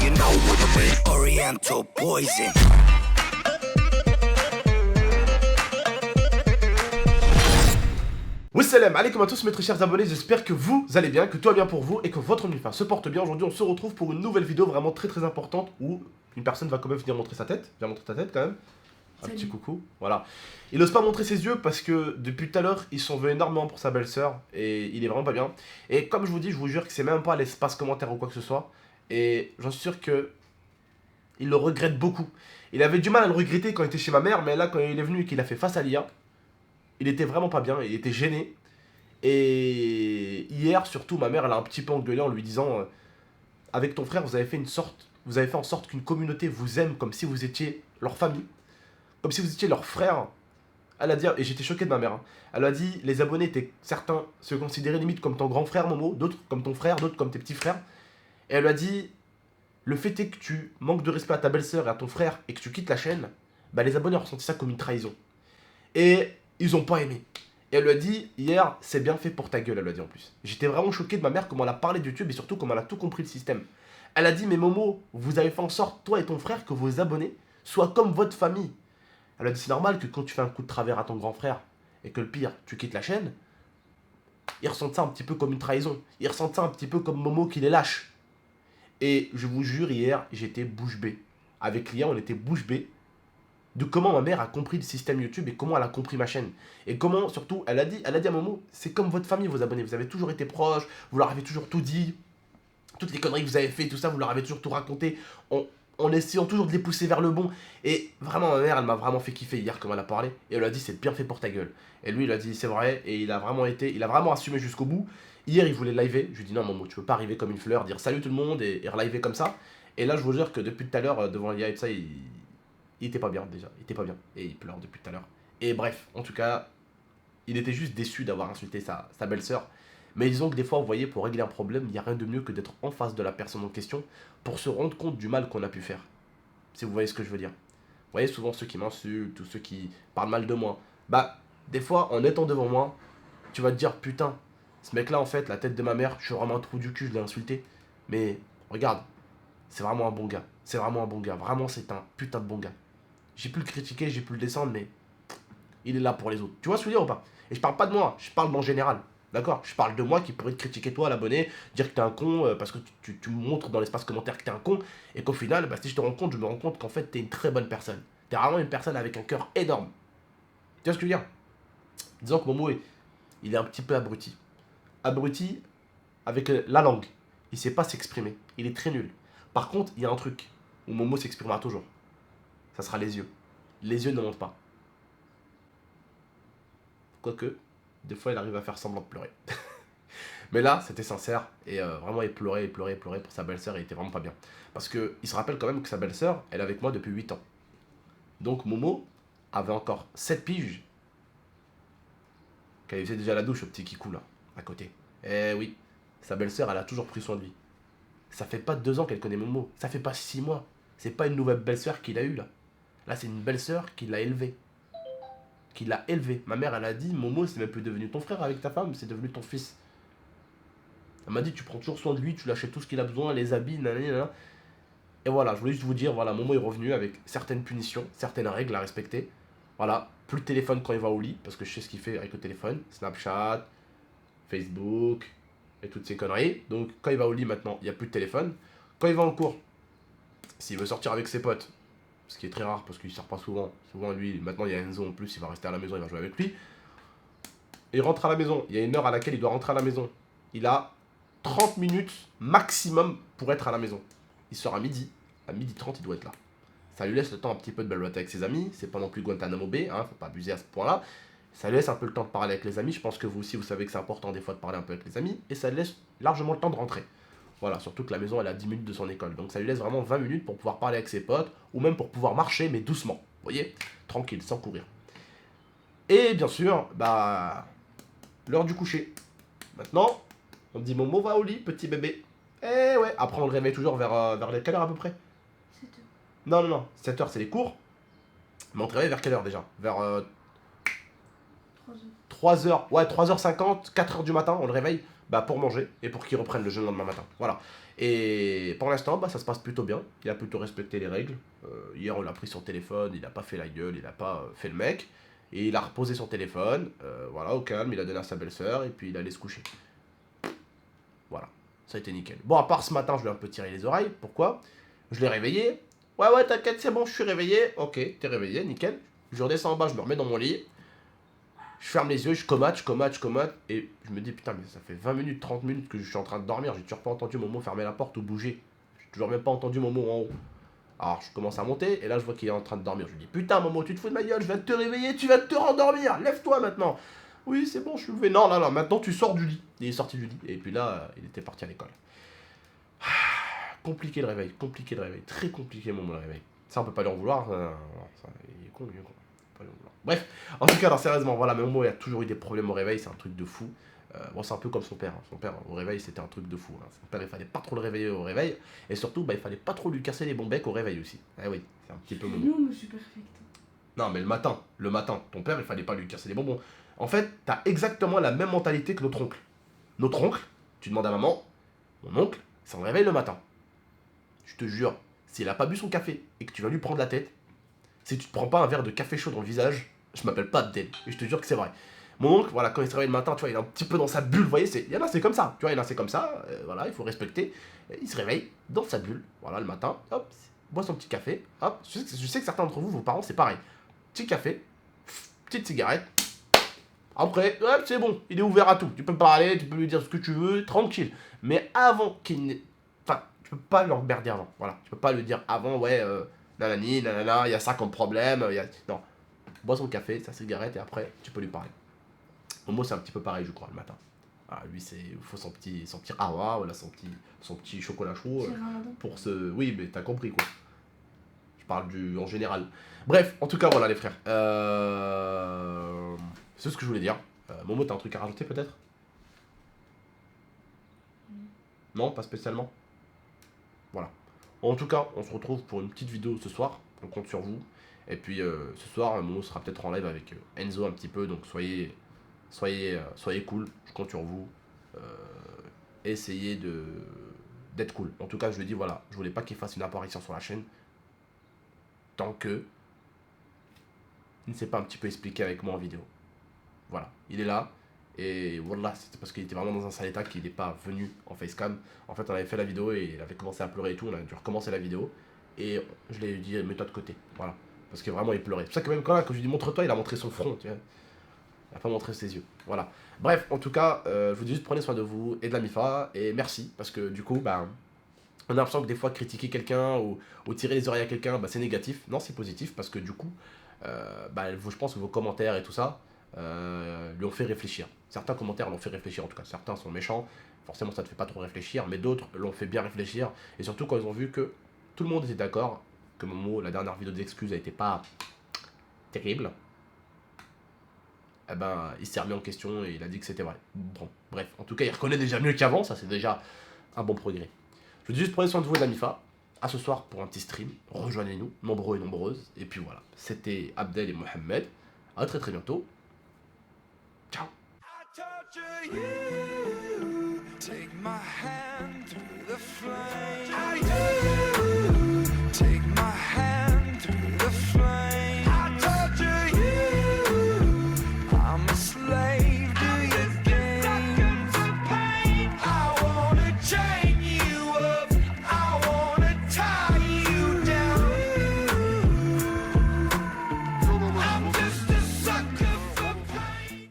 you know what I mean. Oriental poison. Wassalam alaikum à tous mes très chers abonnés, j'espère que vous allez bien, que tout va bien pour vous et que votre nuit se porte bien. Aujourd'hui on se retrouve pour une nouvelle vidéo vraiment très importante où une personne va quand même venir montrer sa tête. Viens montrer ta tête quand même. Un petit coucou, voilà. Il n'ose pas montrer ses yeux parce que depuis tout à l'heure ils sont venus énormément pour sa belle-sœur et il est vraiment pas bien. Et comme je vous dis, je vous jure que c'est même pas l'espace commentaire ou quoi que ce soit. Et j'en suis sûr que il le regrette beaucoup. Il avait du mal à le regretter quand il était chez ma mère, mais là quand il est venu et qu'il a fait face à l'IA, il était vraiment pas bien, il était gêné. Et hier, surtout, ma mère, elle a un petit peu engueulé en lui disant avec ton frère, vous avez fait en sorte qu'une communauté vous aime comme si vous étiez leur famille, comme si vous étiez leur frère. Elle a dit, et j'étais choqué de ma mère, hein. Elle a dit, les abonnés étaient, certains se considéraient limite comme ton grand frère, Momo, d'autres comme ton frère, d'autres comme tes petits frères. Et elle a dit, le fait est que tu manques de respect à ta belle-sœur et à ton frère et que tu quittes la chaîne, bah les abonnés ont ressenti ça comme une trahison. Et ils ont pas aimé. Et elle lui a dit, hier, c'est bien fait pour ta gueule, elle lui a dit en plus. J'étais vraiment choqué de ma mère, comment elle a parlé de YouTube et surtout comment elle a tout compris le système. Elle a dit, mais Momo, vous avez fait en sorte, toi et ton frère, que vos abonnés soient comme votre famille. Elle a dit, c'est normal que quand tu fais un coup de travers à ton grand frère, et que le pire, tu quittes la chaîne, ils ressentent ça un petit peu comme une trahison. Ils ressentent ça un petit peu comme Momo qui les lâche. Et je vous jure, hier, j'étais bouche bée. Avec Lia, on était bouche bée de comment ma mère a compris le système YouTube et comment elle a compris ma chaîne. Et comment, surtout, elle a dit à Momo, c'est comme votre famille, vos abonnés. Vous avez toujours été proches, vous leur avez toujours tout dit. Toutes les conneries que vous avez fait, tout ça, vous leur avez toujours tout raconté. En essayant toujours de les pousser vers le bon. Et vraiment, ma mère, elle m'a vraiment fait kiffer hier, comme elle a parlé. Et elle a dit, c'est bien fait pour ta gueule. Et lui, il a dit, c'est vrai. Et il a vraiment assumé jusqu'au bout. Hier, il voulait liver. Je lui ai dit, non, Momo, tu peux pas arriver comme une fleur, dire salut tout le monde et reliver comme ça. Et là, je vous jure que depuis tout à l'heure, devant l'IA et tout ça, il était pas bien déjà, il était pas bien, et il pleure depuis tout à l'heure. Et bref, en tout cas, il était juste déçu d'avoir insulté sa belle-sœur. Mais disons que des fois, vous voyez, pour régler un problème, il n'y a rien de mieux que d'être en face de la personne en question pour se rendre compte du mal qu'on a pu faire. Si vous voyez ce que je veux dire. Vous voyez, souvent ceux qui m'insultent ou ceux qui parlent mal de moi, bah, des fois, en étant devant moi, tu vas te dire, putain, ce mec-là, en fait, la tête de ma mère, je suis vraiment un trou du cul, je l'ai insulté. Mais regarde, c'est vraiment un bon gars. C'est vraiment un bon gars. Vraiment, c'est un putain de bon gars. J'ai pu le critiquer, j'ai pu le descendre, mais il est là pour les autres. Tu vois ce que je veux dire ou pas? Et je parle pas de moi, je parle en général. D'accord? Je parle de moi qui pourrait te critiquer toi, l'abonné, dire que t'es un con parce que tu me montres dans l'espace commentaire que t'es un con, et qu'au final, bah, si je te rends compte, je me rends compte qu'en fait, t'es une très bonne personne. T'es vraiment une personne avec un cœur énorme. Tu vois ce que je veux dire? Disons que Momo, il est un petit peu abruti. Abruti avec la langue. Il sait pas s'exprimer. Il est très nul. Par contre, il y a un truc où Momo s'exprimera toujours. Ça sera les yeux. Les yeux ne montent pas. Quoique, des fois, il arrive à faire semblant de pleurer. Mais là, c'était sincère. Et vraiment, il pleurait pour sa belle-sœur. Et il était vraiment pas bien. Parce qu'il se rappelle quand même que sa belle-sœur, elle est avec moi depuis 8 ans. Donc, Momo avait encore 7 piges. Qu'elle faisait déjà la douche au petit Kikou, là, à côté. Eh oui, sa belle-sœur, elle a toujours pris soin de lui. Ça fait pas 2 ans qu'elle connaît Momo. Ça fait pas 6 mois. C'est pas une nouvelle belle-sœur qu'il a eue, là. Là, c'est une belle-sœur qui l'a élevé. Qui l'a élevé. Ma mère, elle a dit, Momo, c'est même plus devenu ton frère avec ta femme, c'est devenu ton fils. Elle m'a dit, tu prends toujours soin de lui, tu l'achètes tout ce qu'il a besoin, les habits, nanana. Et voilà, je voulais juste vous dire, voilà, Momo est revenu avec certaines punitions, certaines règles à respecter. Voilà, plus de téléphone quand il va au lit, parce que je sais ce qu'il fait avec le téléphone. Snapchat, Facebook, et toutes ces conneries. Donc, quand il va au lit maintenant, il n'y a plus de téléphone. Quand il va en cours, s'il veut sortir avec ses potes, ce qui est très rare parce qu'il ne sort pas souvent. Souvent, lui, maintenant il y a Enzo en plus, il va rester à la maison, il va jouer avec lui. Il rentre à la maison, il y a une heure à laquelle il doit rentrer à la maison. Il a 30 minutes maximum pour être à la maison. Il sort à midi 30 il doit être là. Ça lui laisse le temps un petit peu de balouter avec ses amis, c'est pas non plus Guantanamo Bay, hein, faut pas abuser à ce point-là. Ça lui laisse un peu le temps de parler avec les amis, je pense que vous aussi vous savez que c'est important des fois de parler un peu avec les amis, et ça lui laisse largement le temps de rentrer. Voilà, surtout que la maison elle a 10 minutes de son école. Donc ça lui laisse vraiment 20 minutes pour pouvoir parler avec ses potes, ou même pour pouvoir marcher, mais doucement. Vous voyez? Tranquille, sans courir. Et bien sûr, bah, l'heure du coucher. Maintenant, on dit Momo va au lit, petit bébé. Eh ouais, après on le réveille toujours vers quelle heure à peu près? 7 heures. Non, 7 heures c'est les cours. Mais on te réveille vers quelle heure déjà? Vers 3 heures. Ouais, 3h50, 4h du matin, on le réveille. Bah, pour manger et pour qu'il reprenne le jeu le lendemain matin. Voilà. Et pour l'instant, bah, ça se passe plutôt bien. Il a plutôt respecté les règles. Hier, on l'a pris son téléphone, il n'a pas fait la gueule, il n'a pas fait le mec. Et il a reposé son téléphone, voilà, au calme, il a donné à sa belle-sœur, et puis il allait se coucher. Voilà, ça a été nickel. Bon, à part ce matin, je lui ai un peu tiré les oreilles. Pourquoi? Je l'ai réveillé. Ouais, t'inquiète, c'est bon, je suis réveillé. Ok, t'es réveillé, nickel. Je redescends en bas, je me remets dans mon lit. Je ferme les yeux, je commate. Et je me dis, putain, mais ça fait 20 minutes, 30 minutes que je suis en train de dormir. J'ai toujours pas entendu Momo fermer la porte ou bouger. J'ai toujours même pas entendu Momo en haut. Alors je commence à monter, et là je vois qu'il est en train de dormir. Je lui dis, putain Momo, tu te fous de ma gueule, je viens de te réveiller, tu vas te rendormir, lève-toi maintenant. Oui, c'est bon, je suis levé. Non, là, maintenant tu sors du lit. Il est sorti du lit. Et puis là, il était parti à l'école. Compliqué le réveil, très compliqué Momo le réveil. Ça, on peut pas lui en vouloir. Il est con, lui, quoi. On peut pas lui en vouloir. Bref, en tout cas, alors, sérieusement, voilà, mais Momo, il a toujours eu des problèmes au réveil, c'est un truc de fou. Bon, c'est un peu comme son père. Hein. Son père, au réveil, c'était un truc de fou. Hein. Son père, il fallait pas trop le réveiller au réveil. Et surtout, bah, il fallait pas trop lui casser les bons becs au réveil aussi. Eh oui, c'est un petit peu Momo. Non, mais je suis perfecte. Non, mais le matin, ton père, il fallait pas lui casser les bonbons. En fait, t'as exactement la même mentalité que notre oncle. Notre oncle, tu demandes à maman, mon oncle, il s'en réveille le matin. Je te jure, s'il a pas bu son café et que tu vas lui prendre la tête, si tu te prends pas un verre de café chaud dans le visage, je m'appelle pas Abdel. Et je te jure que c'est vrai. Mon oncle, voilà, quand il se réveille le matin, tu vois, il est un petit peu dans sa bulle, vous voyez, il y en a, c'est comme ça. Tu vois, il y en a, c'est comme ça, voilà, il faut respecter. Et il se réveille dans sa bulle, voilà, le matin, hop, boit son petit café, hop. Je sais que certains d'entre vous, vos parents, c'est pareil. Petit café, petite cigarette. Après, ouais, c'est bon, il est ouvert à tout. Tu peux parler, tu peux lui dire ce que tu veux, tranquille. Mais avant qu'il n'ait... Enfin, tu peux pas l'emmerder avant. Voilà, tu peux pas lui dire avant, ouais, nanani, nanana, il y a ça comme problème. Non, bois son café, sa cigarette, et après, tu peux lui parler. Momo, c'est un petit peu pareil, je crois, le matin. Ah, lui, il faut son petit rawa, voilà, son petit chocolat chaud. Pour ce... Oui, mais t'as compris, quoi. Je parle en général. Bref, en tout cas, voilà les frères. C'est ce que je voulais dire. Momo, t'as un truc à rajouter peut-être? Non, pas spécialement. Voilà. En tout cas, on se retrouve pour une petite vidéo ce soir. On compte sur vous. Et puis ce soir, Momo sera peut-être en live avec Enzo un petit peu. Donc soyez cool. Je compte sur vous. Essayez d'être cool. En tout cas, je lui dis voilà, je voulais pas qu'il fasse une apparition sur la chaîne tant que il ne s'est pas un petit peu expliqué avec moi en vidéo. Voilà, il est là, et voilà, c'était parce qu'il était vraiment dans un sale état qu'il n'est pas venu en facecam. En fait, on avait fait la vidéo et il avait commencé à pleurer et tout, on a dû recommencer la vidéo, et je lui ai dit mets-toi de côté, voilà, parce que vraiment il pleurait. C'est pour ça que même quand je lui ai dit montre-toi, il a montré son front, tu vois. Il n'a pas montré ses yeux, voilà. Bref, en tout cas, je vous dis juste prenez soin de vous et de la MIFA, et merci, parce que du coup, bah... On a l'impression que des fois critiquer quelqu'un ou tirer les oreilles à quelqu'un, bah, c'est négatif. Non, c'est positif parce que du coup, bah, je pense que vos commentaires et tout ça lui ont fait réfléchir. Certains commentaires l'ont fait réfléchir, en tout cas certains sont méchants, forcément ça ne te fait pas trop réfléchir, mais d'autres l'ont fait bien réfléchir. Et surtout quand ils ont vu que tout le monde était d'accord, que Momo, la dernière vidéo d'excuses, a été pas terrible, eh ben, il s'est remis en question et il a dit que c'était vrai. Bon, bref, en tout cas il reconnaît déjà mieux qu'avant, ça c'est déjà un bon progrès. Je vous dis juste prenez soin de vous et de la MIFA. À ce soir pour un petit stream. Rejoignez-nous, nombreux et nombreuses. Et puis voilà. C'était Abdel et Mohamed. À très très bientôt. Ciao. Take my hand through the flame.